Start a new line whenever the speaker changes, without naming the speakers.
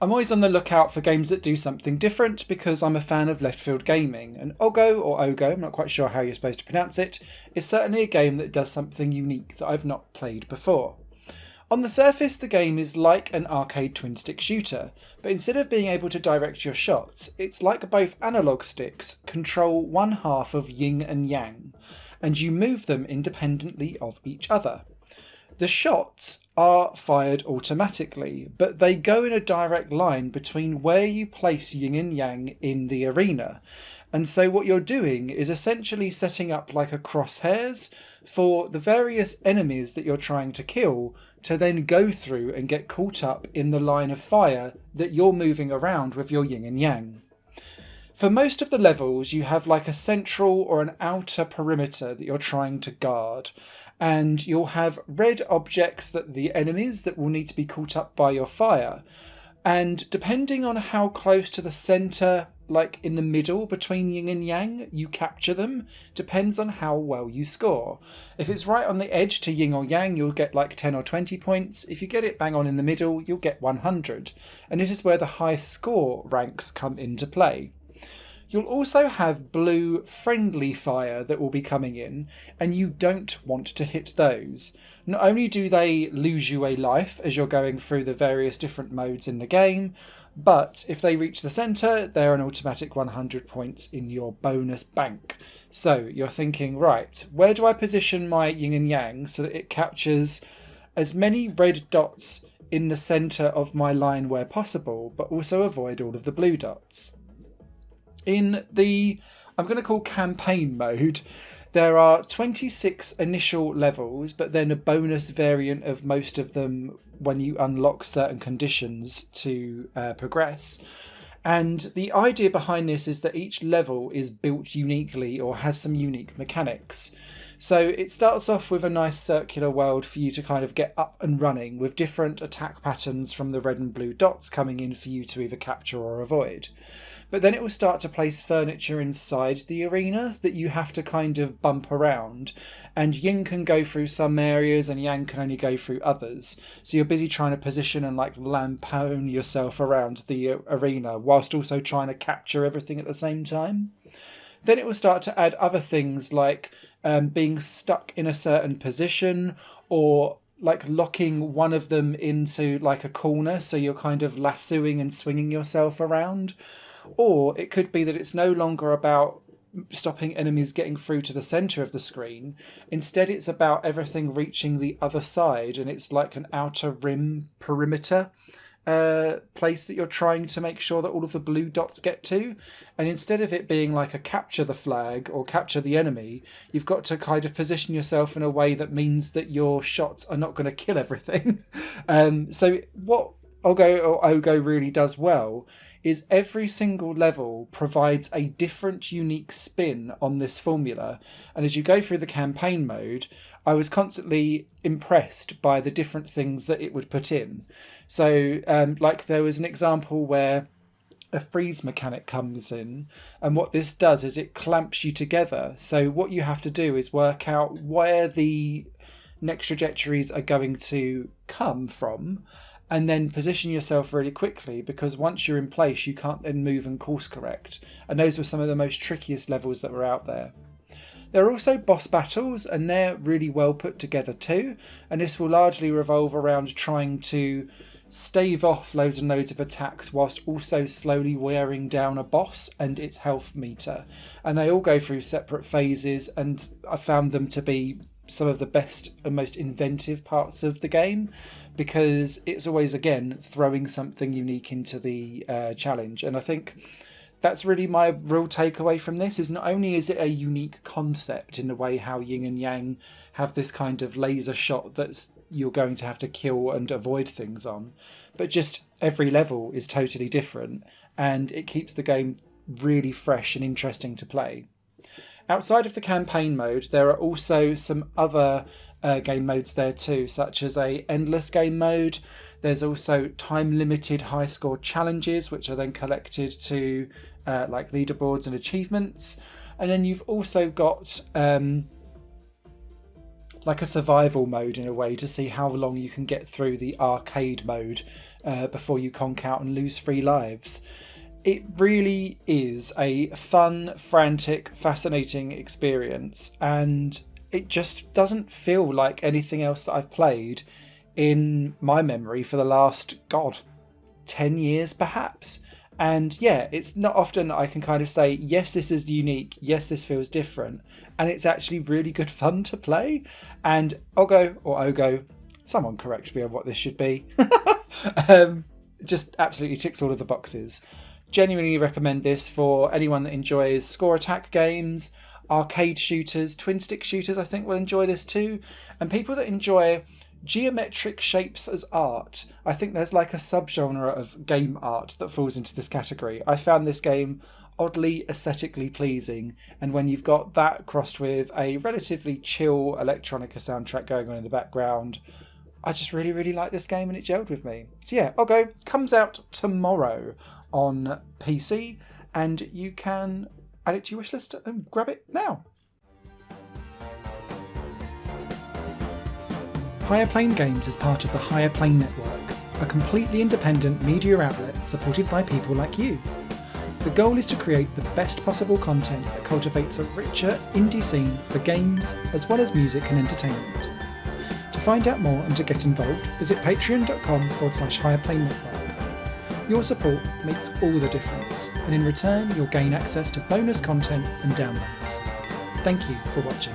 I'm always on the lookout for games that do something different because I'm a fan of left field gaming, and Ogo, I'm not quite sure how you're supposed to pronounce it, is certainly a game that does something unique that I've not played before. On the surface, the game is like an arcade twin-stick shooter, but instead of being able to direct your shots, it's like both analog sticks control one half of yin and yang, and you move them independently of each other. The shots are fired automatically, but they go in a direct line between where you place yin and yang in the arena. And so what you're doing is essentially setting up like a crosshairs for the various enemies that you're trying to kill to then go through and get caught up in the line of fire that you're moving around with your yin and yang. For most of the levels, you have like a central or an outer perimeter that you're trying to guard. And you'll have red objects that the enemies that will need to be caught up by your fire. And depending on how close to the centre, like in the middle between yin and yang, you capture them, depends on how well you score. If it's right on the edge to yin or yang, you'll get like 10 or 20 points. If you get it bang on in the middle, you'll get 100. And this is where the high score ranks come into play. You'll also have blue friendly fire that will be coming in, and you don't want to hit those. Not only do they lose you a life as you're going through the various different modes in the game, but if they reach the centre, they're an automatic 100 points in your bonus bank. So you're thinking, right, where do I position my yin and yang so that it captures as many red dots in the centre of my line where possible, but also avoid all of the blue dots? In the, I'm going to call campaign mode, there are 26 initial levels, but then a bonus variant of most of them when you unlock certain conditions to progress. And the idea behind this is that each level is built uniquely or has some unique mechanics. So it starts off with a nice circular world for you to kind of get up and running with different attack patterns from the red and blue dots coming in for you to either capture or avoid. But then it will start to place furniture inside the arena that you have to kind of bump around. And Yin can go through some areas and Yang can only go through others. So you're busy trying to position and like lampoon yourself around the arena whilst also trying to capture everything at the same time. Then it will start to add other things like being stuck in a certain position or like locking one of them into like a corner. So you're kind of lassoing and swinging yourself around. Or it could be that it's no longer about stopping enemies getting through to the centre of the screen. Instead, it's about everything reaching the other side, and it's like an outer rim perimeter place that you're trying to make sure that all of the blue dots get to. And instead of it being like a capture the flag or capture the enemy, you've got to kind of position yourself in a way that means that your shots are not going to kill everything. So what Ogo really does well is every single level provides a different unique spin on this formula, and as you go through the campaign mode, I was constantly impressed by the different things that it would put in. So like there was an example where a freeze mechanic comes in, and what this does is it clamps you together. So what you have to do is work out where the next trajectories are going to come from, and then position yourself really quickly, because once you're in place, you can't then move and course correct. And those were some of the most trickiest levels that were out there. There are also boss battles, and they're really well put together too. And this will largely revolve around trying to stave off loads and loads of attacks whilst also slowly wearing down a boss and its health meter. And they all go through separate phases, and I found them to be some of the best and most inventive parts of the game, because it's always, again, throwing something unique into the challenge. And I think that's really my real takeaway from this, is not only is it a unique concept in the way how Yin and Yang have this kind of laser shot that's you're going to have to kill and avoid things on, but just every level is totally different, and it keeps the game really fresh and interesting to play. Outside of the campaign mode, there are also some other game modes there too, such as a endless game mode. There's also time-limited high-score challenges, which are then collected to like leaderboards and achievements. And then you've also got like a survival mode in a way to see how long you can get through the arcade mode before you conk out and lose 3 lives. It really is a fun, frantic, fascinating experience, and it just doesn't feel like anything else that I've played in my memory for the last, 10 years perhaps. And yeah, it's not often I can kind of say, yes, this is unique, yes, this feels different, and it's actually really good fun to play. And Ogo, someone correct me on what this should be, just absolutely ticks all of the boxes. Genuinely recommend this for anyone that enjoys score attack games, arcade shooters, twin stick shooters I think will enjoy this too, and people that enjoy geometric shapes as art. I think there's like a subgenre of game art that falls into this category. I found this game oddly aesthetically pleasing, and when you've got that crossed with a relatively chill electronica soundtrack going on in the background, I just really, really like this game and it gelled with me. So yeah, Ogo comes out tomorrow on PC, and you can add it to your wishlist and grab it now. Higher Plane Games is part of the Higher Plane Network, a completely independent media outlet supported by people like you. The goal is to create the best possible content that cultivates a richer indie scene for games as well as music and entertainment. To find out more and to get involved, visit patreon.com/Higher Plane Network. Your support makes all the difference, and in return you'll gain access to bonus content and downloads. Thank you for watching.